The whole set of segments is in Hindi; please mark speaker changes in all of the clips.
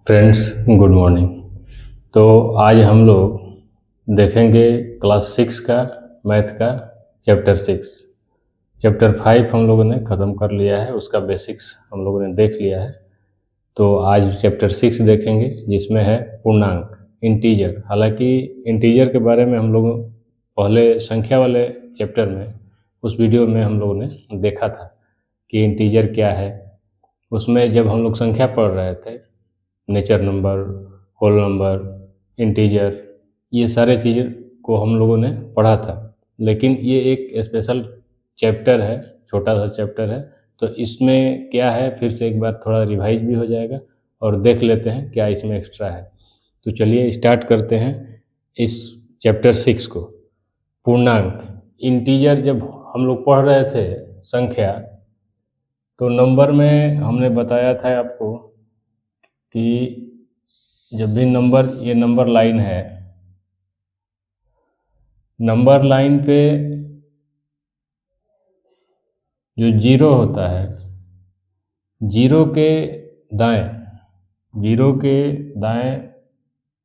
Speaker 1: Friends, good morning. तो आज हम लोग देखेंगे क्लास 6 का मैथ का चैप्टर 6। चैप्टर 5 हम लोगों ने ख़त्म कर लिया है, उसका बेसिक्स हम लोगों ने देख लिया है। तो आज चैप्टर 6 देखेंगे जिसमें है पूर्णांक, इंटीजर। हालांकि इंटीजर के बारे में हम लोग पहले संख्या वाले चैप्टर में, उस वीडियो में हम लोगों ने देखा था कि इंटीजर क्या है। उसमें जब हम लोग संख्या पढ़ रहे थे, nature number, whole number, integer, ये सारे चीज़ को हम लोगों ने पढ़ा था। लेकिन ये एक स्पेशल चैप्टर है, छोटा सा चैप्टर है, तो इसमें क्या है, फिर से एक बार थोड़ा रिवाइज भी हो जाएगा और देख लेते हैं क्या इसमें एक्स्ट्रा है। तो चलिए स्टार्ट करते हैं इस चैप्टर 6 को। पूर्णांक, इंटीजर जब हम लोग पढ़ रहे थे संख्या, तो नंबर में हमने बताया था आपको कि जब भी नंबर, ये नंबर लाइन है, नंबर लाइन पे जो जीरो होता है, जीरो के दाएं, जीरो के दाएं,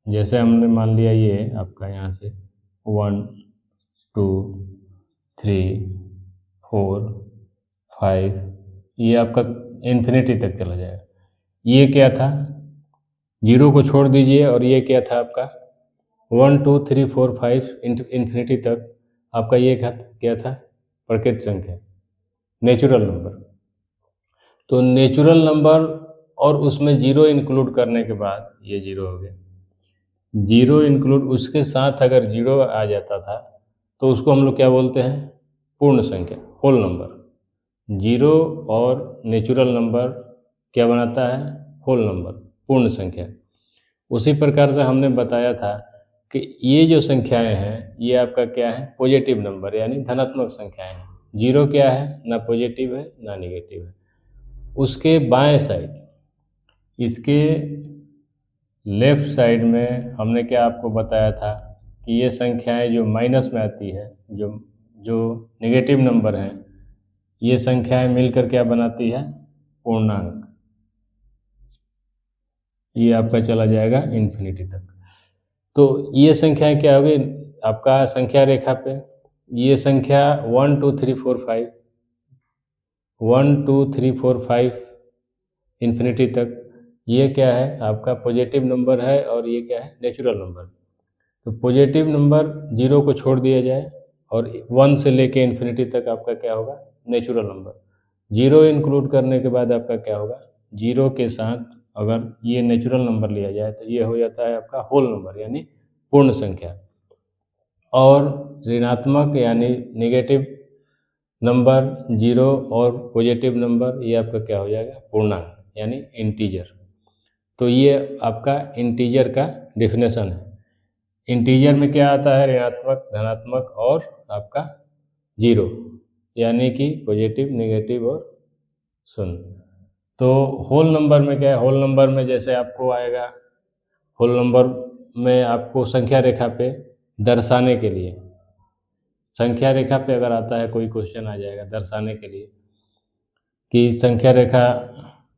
Speaker 1: जैसे हमने मान लिया ये आपका यहाँ से 1 2 3 4 5, ये आपका इन्फिनिटी तक चला जाएगा। ये क्या था, जीरो को छोड़ दीजिए, और ये क्या था आपका 1 2 3 4 5 इन्फिनिटी तक आपका ये क्या था, प्रकृत संख्या, नेचुरल नंबर। तो नेचुरल नंबर और उसमें जीरो इंक्लूड करने के बाद ये जीरो हो गया। जीरो इंक्लूड, उसके साथ अगर जीरो आ जाता था तो उसको हम लोग क्या बोलते हैं, पूर्ण संख्या, होल नंबर। जीरो और नेचुरल नंबर क्या बनाता है, होल नंबर, पूर्ण संख्या। उसी प्रकार से हमने बताया था कि ये जो संख्याएं हैं, ये आपका क्या है, पॉजिटिव नंबर, यानी धनात्मक संख्याएं हैं। जीरो क्या है, ना पॉजिटिव है ना निगेटिव है। उसके बाएं साइड, इसके लेफ्ट साइड में हमने क्या आपको बताया था कि ये संख्याएं जो माइनस में आती है, जो जो निगेटिव नंबर हैं, ये संख्याएं मिलकर क्या बनाती है, पूर्णांक। ये आपका चला जाएगा इन्फिनिटी तक। तो ये संख्याएं क्या होगी आपका संख्या रेखा पे, ये संख्या 1 2 3 4 5, 1 2 3 4 5 इन्फिनिटी तक, ये क्या है आपका पॉजिटिव नंबर है, और ये क्या है, नेचुरल नंबर। तो पॉजिटिव नंबर जीरो को छोड़ दिया जाए और 1 से लेके इन्फिनिटी तक आपका क्या होगा, नेचुरल नंबर। जीरो इंक्लूड करने के बाद आपका क्या होगा, जीरो के साथ अगर ये नेचुरल नंबर लिया जाए तो ये हो जाता है आपका होल नंबर, यानी पूर्ण संख्या। और ऋणात्मक यानी नेगेटिव नंबर, जीरो और पॉजिटिव नंबर, ये आपका क्या हो जाएगा, पूर्णांक यानी इंटीजर। तो ये आपका इंटीजर का डेफिनेशन है। इंटीजर में क्या आता है, ऋणात्मक, धनात्मक और आपका जीरो, यानी कि पॉजिटिव, नेगेटिव और शून्य। तो होल नंबर में क्या है, होल नंबर में जैसे आपको आएगा, होल नंबर में आपको संख्या रेखा पे दर्शाने के लिए, संख्या रेखा पे अगर आता है कोई क्वेश्चन आ जाएगा दर्शाने के लिए कि संख्या रेखा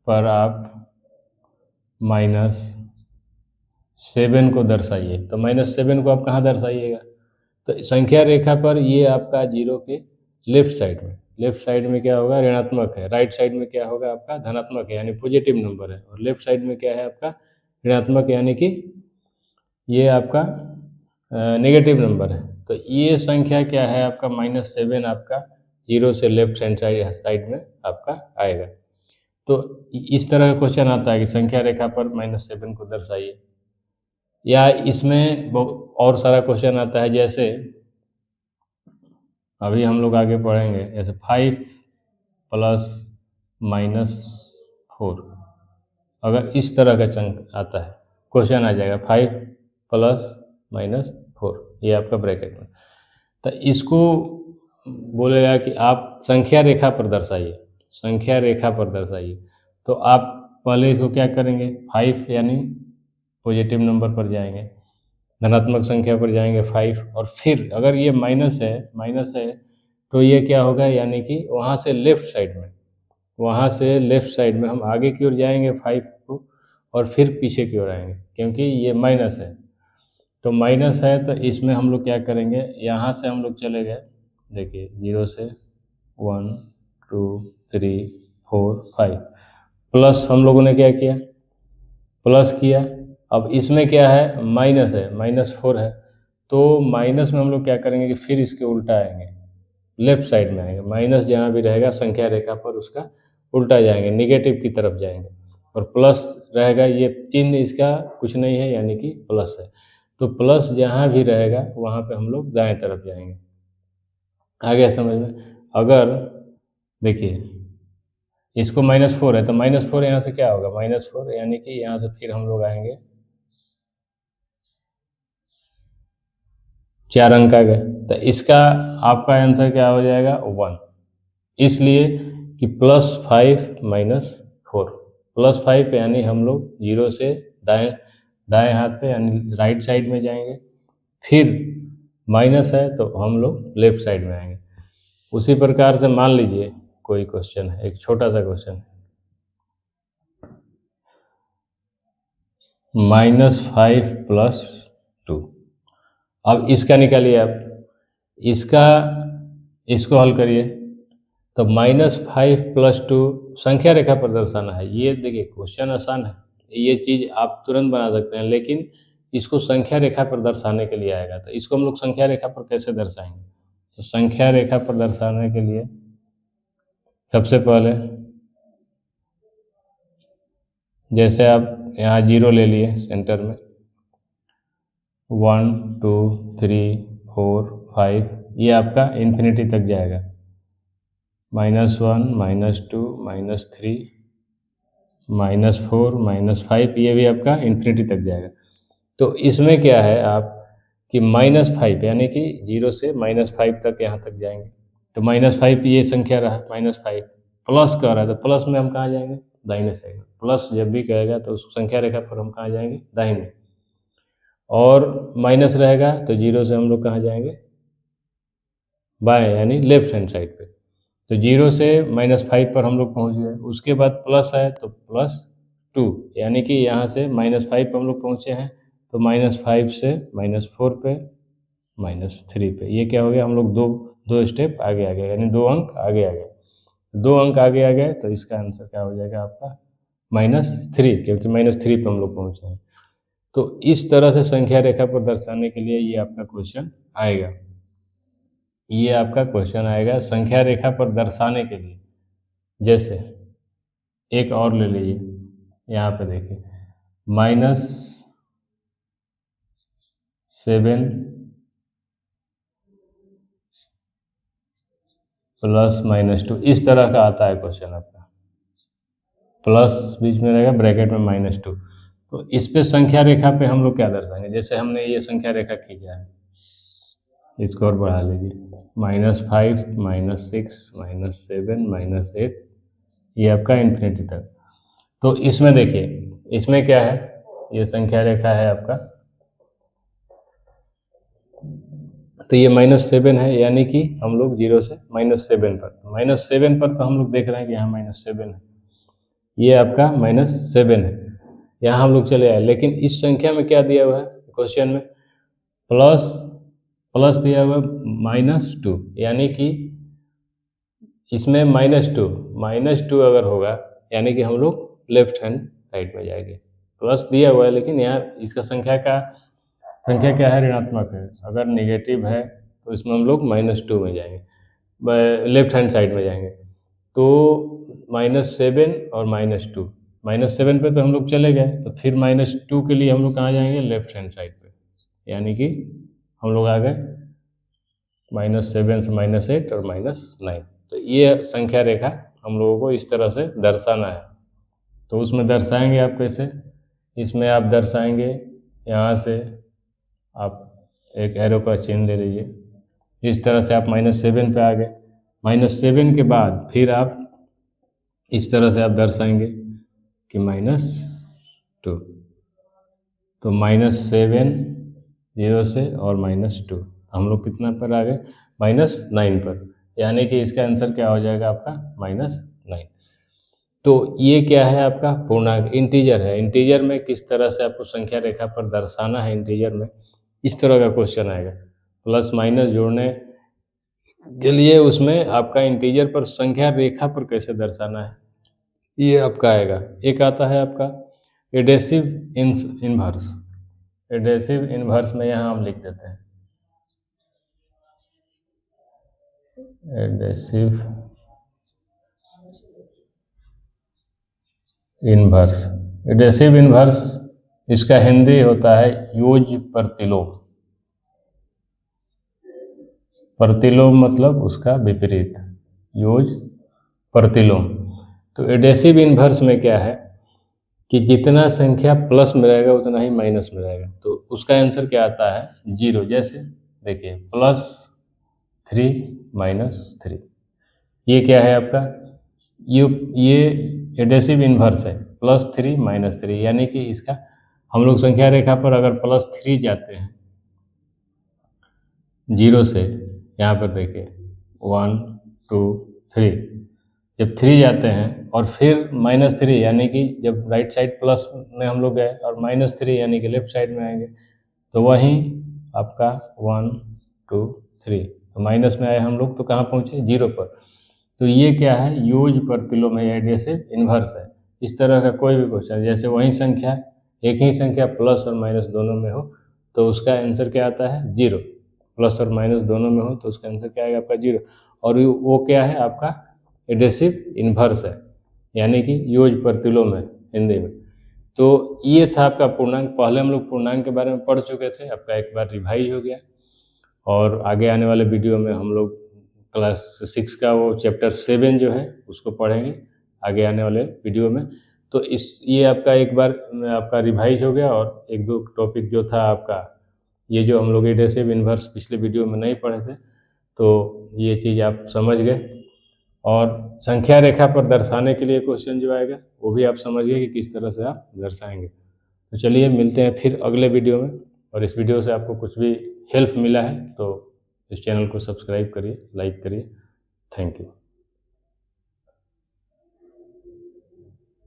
Speaker 1: पर आप -7 को दर्शाइए, तो -7 को आप कहाँ दर्शाइएगा, तो संख्या रेखा पर ये आपका जीरो के लेफ्ट साइड में, लेफ्ट साइड में क्या होगा, ऋणात्मक है, राइट साइड में क्या होगा आपका, धनात्मक है, यानी पॉजिटिव नंबर है, और लेफ्ट साइड में क्या है आपका, ऋणात्मक, यानी कि ये आपका नेगेटिव नंबर है। तो ये संख्या क्या है आपका, -7 आपका जीरो से लेफ्ट हैंड साइड में आपका आएगा। तो इस तरह का क्वेश्चन आता है कि संख्या रेखा पर -7 को दर्शाइए। या इसमें और सारा क्वेश्चन आता है, जैसे अभी हम लोग आगे पढ़ेंगे, जैसे 5 + -4, अगर इस तरह का चंक आता है, क्वेश्चन आ जाएगा 5 + -4, ये आपका ब्रैकेट में, तो इसको बोलेगा कि आप संख्या रेखा पर दर्शाइए, संख्या रेखा पर दर्शाइए। तो आप पहले इसको क्या करेंगे, 5 यानी पॉजिटिव नंबर पर जाएंगे, धनात्मक संख्या पर जाएंगे 5, और फिर अगर ये माइनस है तो ये क्या होगा, यानी कि वहाँ से लेफ्ट साइड में, वहाँ से लेफ्ट साइड में हम आगे की ओर जाएंगे 5 को, और फिर पीछे की ओर आएंगे, क्योंकि ये माइनस है। तो माइनस है तो इसमें हम लोग क्या करेंगे, यहाँ से हम लोग चले गए, देखिए 0 से 1 2 3 4 5, प्लस हम लोगों ने क्या किया, प्लस किया। अब इसमें क्या है, माइनस है, -4 है, तो माइनस में हम लोग क्या करेंगे कि फिर इसके उल्टा आएंगे, लेफ्ट साइड में आएंगे। माइनस जहाँ भी रहेगा संख्या रेखा पर उसका उल्टा जाएंगे, निगेटिव की तरफ जाएंगे, और प्लस रहेगा, ये चिन्ह इसका कुछ नहीं है, यानी कि प्लस है। तो प्लस जहाँ भी रहेगा वहाँ पे हम लोग दाएं तरफ जाएंगे। आ गया समझ में? अगर देखिए इसको -4 है तो -4 यहाँ से क्या होगा, -4, यानी कि यहाँ से फिर हम लोग आएंगे, 4 अंक आ गए, तो इसका आपका आंसर क्या हो जाएगा, 1। इसलिए कि +5 - 4, +5 यानी हम लोग 0 से दाएं दाएं हाथ पे यानी राइट साइड में जाएंगे, फिर माइनस है तो हम लोग लेफ्ट साइड में आएंगे। उसी प्रकार से मान लीजिए कोई क्वेश्चन है, एक छोटा सा क्वेश्चन है, -5 + 2। अब इसका निकालिए आप, इसको हल करिए। तो -5 + 2 संख्या रेखा पर दर्शाना है। ये देखिए क्वेश्चन आसान है, ये चीज़ आप तुरंत बना सकते हैं, लेकिन इसको संख्या रेखा पर दर्शाने के लिए आएगा। तो इसको हम लोग संख्या रेखा पर कैसे दर्शाएंगे, तो संख्या रेखा पर दर्शाने के लिए सबसे पहले जैसे आप यहाँ 0 ले लिए सेंटर में, 1 2 3 4 5, ये आपका इन्फिनिटी तक जाएगा, -1 -2 -3 -4 -5, ये भी आपका इन्फिनिटी तक जाएगा। तो इसमें क्या है आप कि -5 यानी कि 0 से -5 तक यहाँ तक जाएंगे, तो -5 ये संख्या रहा, -5 प्लस कह रहा है तो प्लस में हम कहाँ जाएंगे, दाहिने साइड में। प्लस जब भी कहेगा तो उस संख्या रेखा पर हम कहाँ जाएंगे, दाहिने। और माइनस रहेगा तो 0 से हम लोग कहाँ जाएंगे, बाएं यानी लेफ्ट हैंड साइड पे। तो 0 से -5 पर हम लोग पहुँच गए। उसके बाद प्लस है तो +2, यानी कि यहाँ से -5 पर हम लोग पहुँचे हैं, तो -5 से -4 पे -3 पे, ये क्या हो गया, हम लोग दो स्टेप आगे आ गए, यानी 2 अंक आगे आ गए। 2 अंक आगे आ गए तो इसका आंसर क्या हो जाएगा आपका, -3, क्योंकि -3 पे हम लोग पहुँचे हैं। तो इस तरह से संख्या रेखा पर दर्शाने के लिए ये आपका क्वेश्चन आएगा, ये आपका क्वेश्चन आएगा संख्या रेखा पर दर्शाने के लिए। जैसे एक और ले लीजिए, यहाँ पे देखिए -7 + -2, इस तरह का आता है क्वेश्चन आपका, प्लस बीच में रहेगा, ब्रैकेट में -2। तो इस पे संख्या रेखा पे हम लोग क्या दर्शाएंगे, जैसे हमने ये संख्या रेखा खींचा है, इसको और बढ़ा लीजिए, -5 -6 -7 -8, ये आपका इन्फिनिटी तक। तो इसमें देखिए, इसमें क्या है, ये संख्या रेखा है आपका, तो ये -7 है, यानी कि हम लोग 0 से -7 पर, -7 पर तो हम लोग देख रहे हैं कि यहाँ -7 है, ये आपका -7 है, यहाँ हम लोग चले आए। लेकिन इस संख्या में क्या दिया हुआ है क्वेश्चन में, प्लस दिया हुआ है -2, यानी कि इसमें -2 अगर होगा यानी कि हम लोग लेफ्ट हैंड साइड में जाएंगे। प्लस दिया हुआ है लेकिन यहाँ इसका संख्या क्या है, ऋणात्मक है। अगर नेगेटिव है तो इसमें हम लोग -2 में जाएंगे, लेफ्ट हैंड साइड में जाएंगे। तो -7 और -2, -7 पे तो हम लोग चले गए, तो फिर -2 के लिए हम लोग कहाँ जाएंगे, लेफ्ट हैंड साइड पे, यानी कि हम लोग आ गए -7 से -8 और -9। तो ये संख्या रेखा हम लोगों को इस तरह से दर्शाना है। तो उसमें दर्शाएंगे आप कैसे, इसमें आप दर्शाएंगे, यहाँ से आप एक एरो का चिन्ह ले लीजिए, इस तरह से आप -7 पे आ गए। -7 के बाद फिर आप इस तरह से आप दर्शाएंगे कि -2, तो -7 0 से और -2, हम लोग कितना पर आ गए, -9 पर, यानी कि इसका आंसर क्या हो जाएगा आपका, -9। तो ये क्या है आपका पूर्णांक, इंटीजर है। इंटीजर में किस तरह से आपको संख्या रेखा पर दर्शाना है, इंटीजर में इस तरह का क्वेश्चन आएगा। प्लस माइनस जोड़ने के लिए उसमें आपका इंटीजर पर संख्या रेखा पर कैसे दर्शाना है ये आपका आएगा। एक आता है आपका एडेसिव इन्वर्स। एडेसिव इन्वर्स में यहाँ हम लिख देते हैं एडेसिव इन्वर्स। एडेसिव इन्वर्स इसका हिंदी होता है योज प्रतिलोम। प्रतिलोम मतलब उसका विपरीत, योज प्रतिलोम। तो एडेसिव इन्वर्स में क्या है कि जितना संख्या प्लस में रहेगा उतना ही माइनस में रहेगा। तो उसका आंसर क्या आता है 0। जैसे देखिए +3 - 3, ये क्या है आपका, ये एडेसिव इन्वर्स है। +3 - 3 यानी कि इसका हम लोग संख्या रेखा पर अगर +3 जाते हैं 0 से, यहाँ पर देखिए 1 2 3, जब 3 जाते हैं और फिर -3 यानी कि जब राइट साइड प्लस में हम लोग गए और -3 यानी कि लेफ्ट साइड में आएंगे तो वहीं आपका 1 2 3, तो माइनस में आए हम लोग तो कहाँ पहुँचे 0 पर। तो ये क्या है योज प्रतिलोम है, एडेसिव इन्वर्स है। इस तरह का कोई भी क्वेश्चन, जैसे वही संख्या एक ही संख्या प्लस और माइनस दोनों में हो तो उसका आंसर क्या आता है 0। प्लस और माइनस दोनों में हो तो उसका आंसर क्या आएगा आपका 0। और वो क्या है आपका एडेसिव इन्वर्स है, यानी कि योज प्रतिलोम है हिंदी में। तो ये था आपका पूर्णांक। पहले हम लोग पूर्णांक के बारे में पढ़ चुके थे, आपका एक बार रिवाइज हो गया। और आगे आने वाले वीडियो में हम लोग क्लास 6 का वो चैप्टर 7 जो है उसको पढ़ेंगे आगे आने वाले वीडियो में। तो ये आपका एक बार आपका रिवाइज हो गया। और एक दो टॉपिक जो था आपका, ये जो हम लोग एडेसिव इन्वर्स पिछले वीडियो में नहीं पढ़े थे, तो ये चीज़ आप समझ गए। और संख्या रेखा पर दर्शाने के लिए क्वेश्चन जो आएगा वो भी आप समझ गए कि किस तरह से आप दर्शाएंगे। तो चलिए मिलते हैं फिर अगले वीडियो में। और इस वीडियो से आपको कुछ भी हेल्प मिला है तो इस चैनल को सब्सक्राइब करिए, लाइक करिए। Thank you.